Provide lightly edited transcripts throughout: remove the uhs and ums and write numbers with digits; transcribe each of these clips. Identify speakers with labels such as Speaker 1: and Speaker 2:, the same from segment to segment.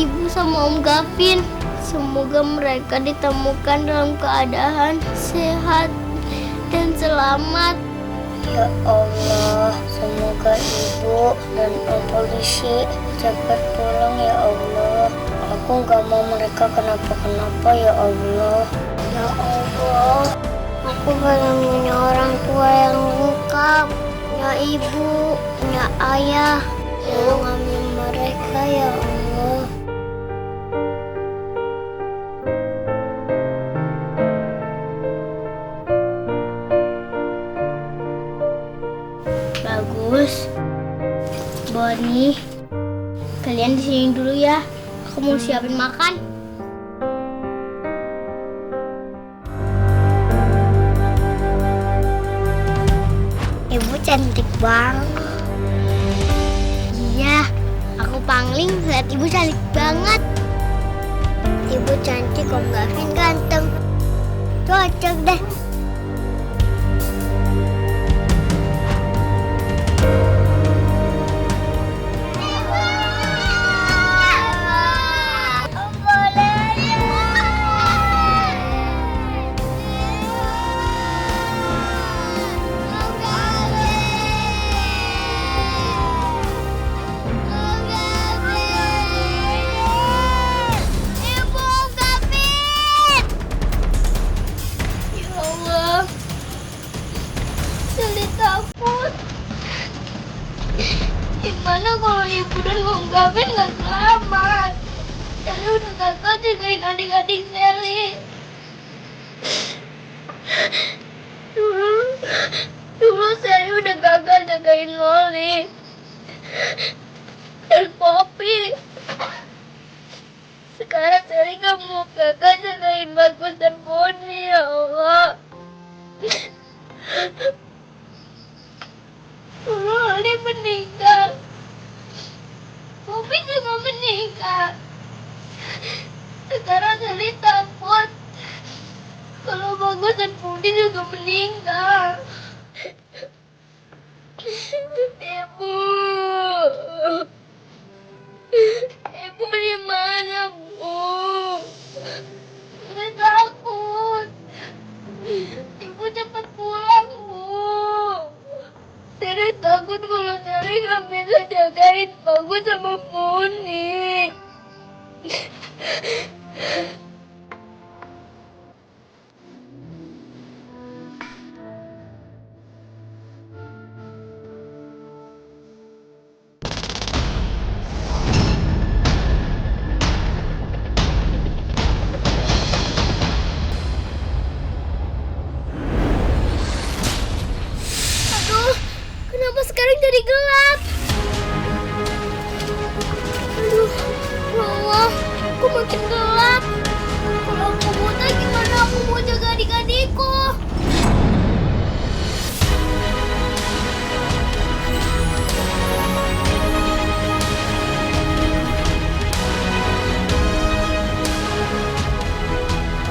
Speaker 1: Ibu sama Om Gavin. Semoga mereka ditemukan dalam keadaan sehat dan selamat. Ya Allah, semoga Ibu dan Om Polisi cepat pulang ya Allah. Aku gak mau mereka kenapa-kenapa ya Allah. Ya Allah, aku pengen punya orang tua yang lengkap. Punya ibu, punya ayah. Tolong ambil mereka ya Allah. Bagus, Bonnie, kalian di sini dulu ya. Aku mau siapin makan. Ibu cantik banget. Iya, aku pangling lihat ibu cantik banget. Ibu cantik, Om Gavin ganteng. Cocok deh. Gimana kalau Ibu dan Om Gavin nggak selamat? Sally udah gagal jagain adik-adik Sally. Dulu Sally udah gagal jagain Loli dan Poppy. Sekarang Sally nggak mau gagal jagain Bagus dan Bonnie, ya Allah. Dulu Loli meninggal. Poppy juga meninggal. Sekarang Sally takut kalau Bagus dan Budi juga meninggal. Ibu, Ibu di mana, Bu? Saya takut. Ibu cepat pulang, Bu. Saya takut kalau Sally nggak bisa jagain Bagus sama Budi. Aduh, kenapa sekarang jadi gelap? Aduh, ya Allah, kok makin gelap? Kalau aku buta gimana aku mau jaga adik-adikku?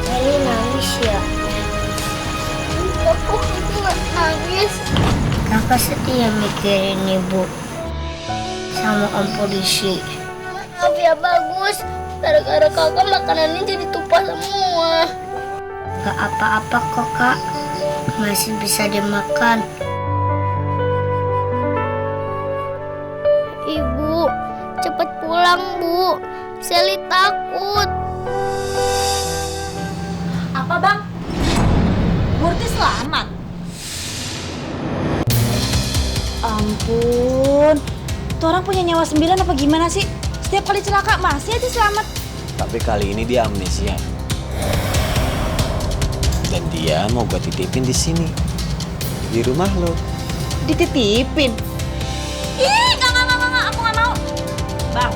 Speaker 1: Sally nangis ya? Aku nggak nangis. Kakak sedih ya mikirin Ibu sama Om Polisi. Maaf ya Bagus, gara-gara kakak makanannya jadi tumpah semua. Gak apa-apa kok Kak, masih bisa dimakan. Ibu, cepat pulang Bu, Sally takut.
Speaker 2: Apa Bang? Murti selamat? Ampun, tuh orang punya nyawa 9 apa gimana sih? Setiap kali celaka masih aja selamat.
Speaker 3: Tapi kali ini dia amnesia. Dan dia mau gue titipin di sini, di rumah lo.
Speaker 2: Dititipin? Ih, enggak, aku nggak mau. Bang,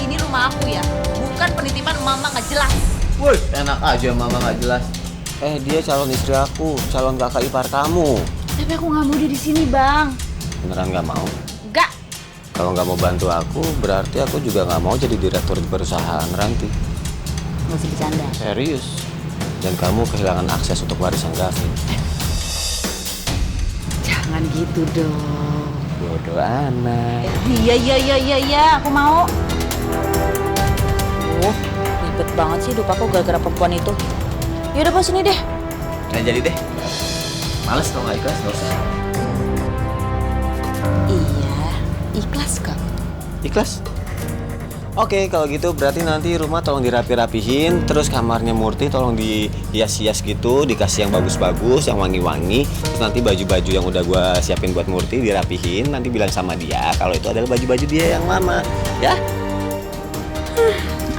Speaker 2: ini rumah aku ya, bukan penitipan mama nggak jelas.
Speaker 3: Woi, enak aja mama nggak jelas. Dia calon istri aku, calon kakak ipar kamu.
Speaker 2: Tapi aku nggak mau dia di sini, Bang.
Speaker 3: Beneran nggak mau?
Speaker 2: Enggak.
Speaker 3: Kalau nggak mau bantu aku, berarti aku juga nggak mau jadi direktur di perusahaan Ranti.
Speaker 2: Nggak usah bercanda.
Speaker 3: Serius. Dan kamu kehilangan akses untuk warisan Gavin.
Speaker 2: Jangan gitu dong.
Speaker 3: Bodoh anak.
Speaker 2: Iya, aku mau. Ribet banget sih hidup aku gara-gara perempuan itu. Yaudah pas ini deh.
Speaker 3: Nah jadi deh. Males kalau nggak ikhlas, nggak usah.
Speaker 2: Iya, ikhlas kak.
Speaker 3: Ikhlas? Oke, kalau gitu berarti nanti rumah tolong dirapi-rapihin. Terus kamarnya Murti tolong dihias-hias gitu, dikasih yang bagus-bagus, yang wangi-wangi. Terus nanti baju-baju yang udah gua siapin buat Murti dirapihin. Nanti bilang sama dia kalau itu adalah baju-baju dia yang mama, ya?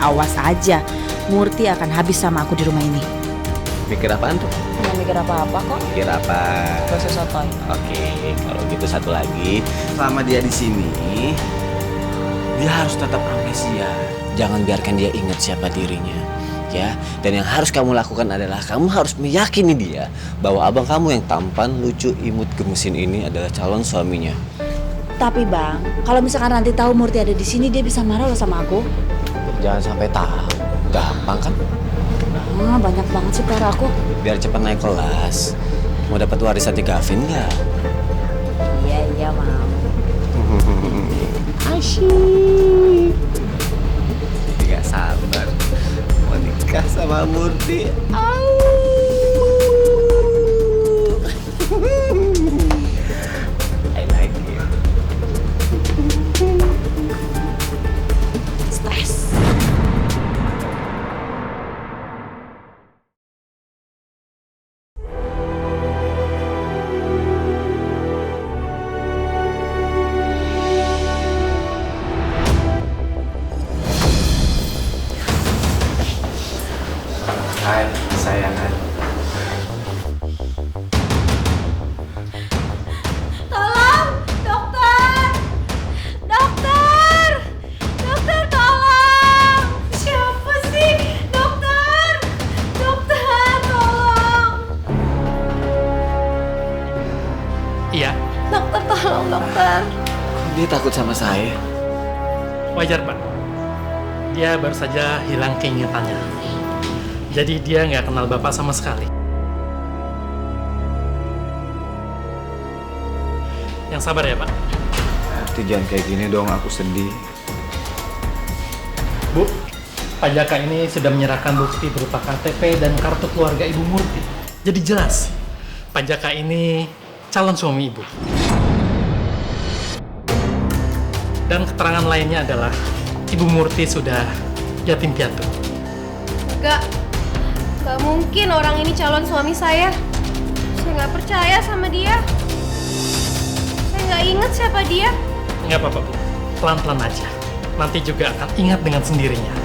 Speaker 2: Awas aja, Murti akan habis sama aku di rumah ini.
Speaker 3: Mikir apaan tuh?
Speaker 2: Nggak mikir apa-apa kok.
Speaker 3: Mikir apa?
Speaker 2: Gak usah sotoy.
Speaker 3: Oke, kalau gitu satu lagi, selama dia di sini, dia harus tetap amnesia. Jangan biarkan dia ingat siapa dirinya, ya. Dan yang harus kamu lakukan adalah kamu harus meyakini dia bahwa abang kamu yang tampan, lucu, imut, gemesin ini adalah calon suaminya.
Speaker 2: Tapi bang, kalau misalkan nanti tahu Murti ada di sini, dia bisa marah loh sama aku.
Speaker 3: Jangan sampai tahu, gampang kan?
Speaker 2: Banyak banget sih PR aku.
Speaker 3: Biar cepat naik kelas. Mau dapat warisan di Gavin nggak?
Speaker 2: Iya mau.
Speaker 3: Asyik. Gak sabar mau nikah sama Murti. I like it.
Speaker 2: Stres.
Speaker 3: Hai, sayangan.
Speaker 1: Tolong, dokter! Dokter! Dokter, tolong! Siapa sih? Dokter! Dokter, tolong!
Speaker 4: Iya,
Speaker 1: Dokter, tolong, dokter!
Speaker 3: Dia takut sama saya.
Speaker 4: wajar Pak. Dia baru saja hilang keingetannya. Jadi dia nggak kenal Bapak sama sekali. Yang sabar ya Pak.
Speaker 3: Jangan kayak gini dong, aku sedih.
Speaker 4: Bu, Pak Jaka ini sudah menyerahkan bukti berupa KTP dan kartu keluarga Ibu Murti. Jadi jelas, Pak Jaka ini calon suami Ibu. Dan keterangan lainnya adalah Ibu Murti sudah yatim piatu.
Speaker 1: Gak mungkin orang ini calon suami saya. Saya gak percaya sama dia. Saya gak inget siapa dia.
Speaker 4: Nggak apa-apa, Bu. Pelan-pelan aja. Nanti juga akan ingat dengan sendirinya.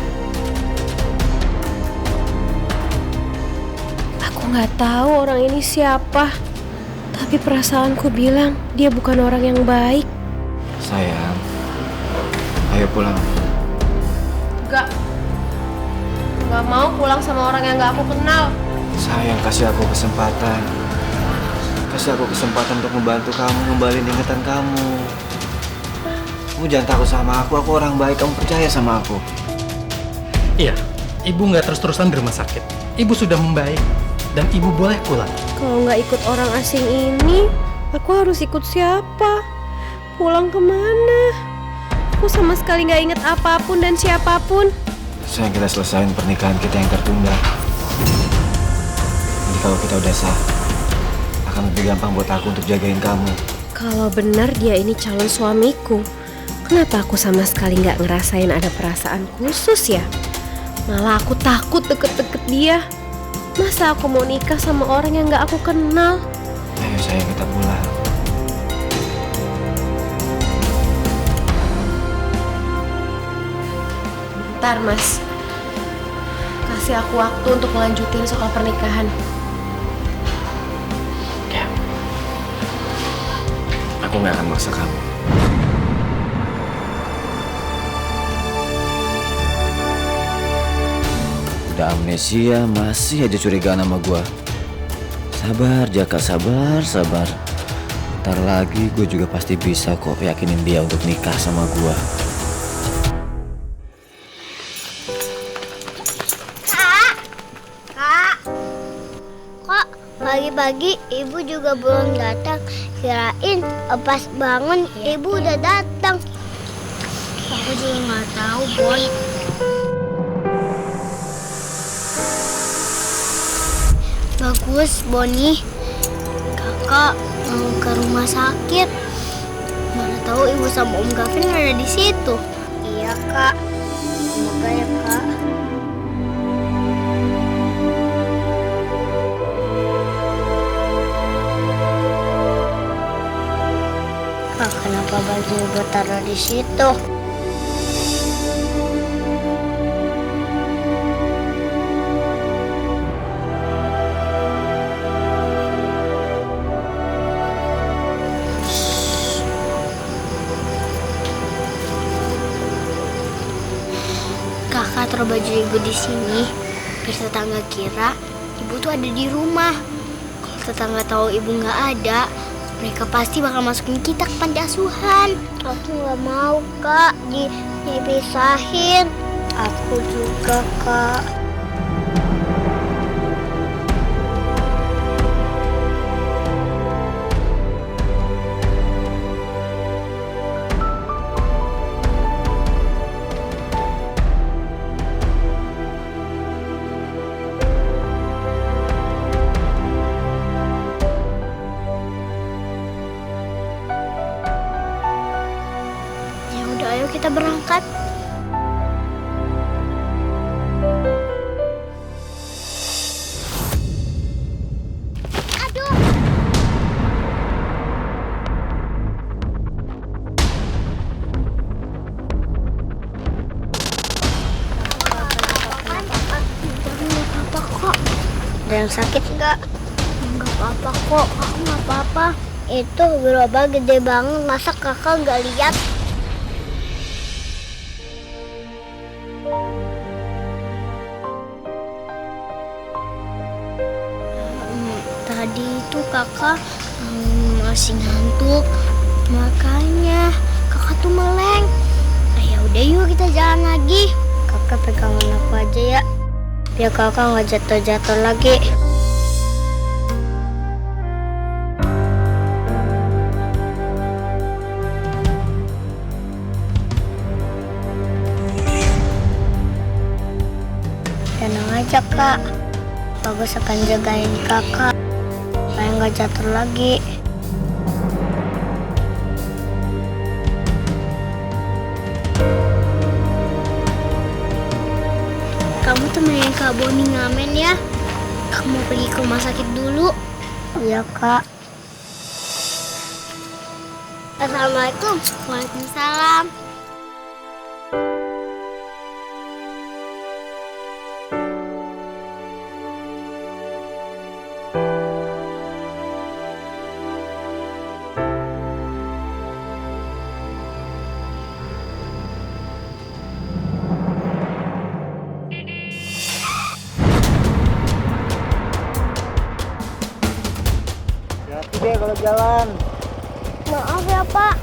Speaker 5: Aku nggak tahu orang ini siapa, tapi perasaanku bilang dia bukan orang yang baik.
Speaker 3: Sayang, ayo pulang.
Speaker 1: Gak mau pulang sama orang yang gak aku kenal.
Speaker 3: Sayang, kasih aku kesempatan. Kasih aku kesempatan untuk membantu kamu, ngembaliin ingatan kamu. Kamu jangan takut sama aku orang baik, kamu percaya sama aku.
Speaker 4: Iya, Ibu nggak terus-terusan di rumah sakit. Ibu sudah membaik dan Ibu boleh pulang.
Speaker 5: Kalau nggak ikut orang asing ini, aku harus ikut siapa? Pulang kemana? Aku sama sekali nggak inget apapun dan siapapun.
Speaker 3: Sayang, kita selesain pernikahan kita yang tertunda. Nanti kalau kita udah sah, akan lebih gampang buat aku untuk jagain kamu.
Speaker 5: Kalau benar dia ini calon suamiku, kenapa aku sama sekali nggak ngerasain ada perasaan khusus ya? Malah aku takut deket-deket dia. Masa aku mau nikah sama orang yang nggak aku kenal?
Speaker 3: Ayo sayang, kita pulang.
Speaker 5: Bentar mas, kasih aku waktu untuk melanjutin soal pernikahan.
Speaker 3: Ya. Aku nggak akan maksa kamu. Udah amnesia, masih aja curigaan sama gua. Sabar, Jaka, sabar. Ntar lagi gue juga pasti bisa kok yakinin dia untuk nikah sama gua.
Speaker 1: Kok pagi-pagi ibu juga belum datang? Kirain pas bangun ibu udah datang. Aku juga nggak tahu, Boy. Terus Boni, kakak mau ke rumah sakit. Mana tahu ibu sama Om Gavin ada di situ. Iya kak, semoga ya kak. Kak, kenapa baju ibu taruh di situ? Kakak taruh baju ibu di sini, biar tetangga kira ibu tuh ada di rumah. Kalau tetangga tahu ibu nggak ada, mereka pasti bakal masukin kita ke panti asuhan. Aku nggak mau kak dipisahin. Aku juga kak. Ya udah, ayo kita berangkat. Aduh. Nggak apa-apa kok. Ada yang sakit nggak? Nggak apa-apa kok. Aku nggak apa-apa. Itu gerobak gede banget. Masa kakak nggak lihat? Tadi itu kakak masih ngantuk, makanya kakak tuh meleng. Ya udah yuk kita jalan lagi. Kakak pegangan aku aja ya, biar kakak nggak jatuh-jatuh lagi. Tenang aja kak, bagus akan jagain kakak supaya nggak jatuh lagi. Kamu temenin Kak Boni ngamen ya. Kamu pergi ke rumah sakit dulu. Iya kak. Assalamualaikum. Waalaikumsalam.
Speaker 6: Hati deh kalau jalan.
Speaker 1: Maaf ya Pak.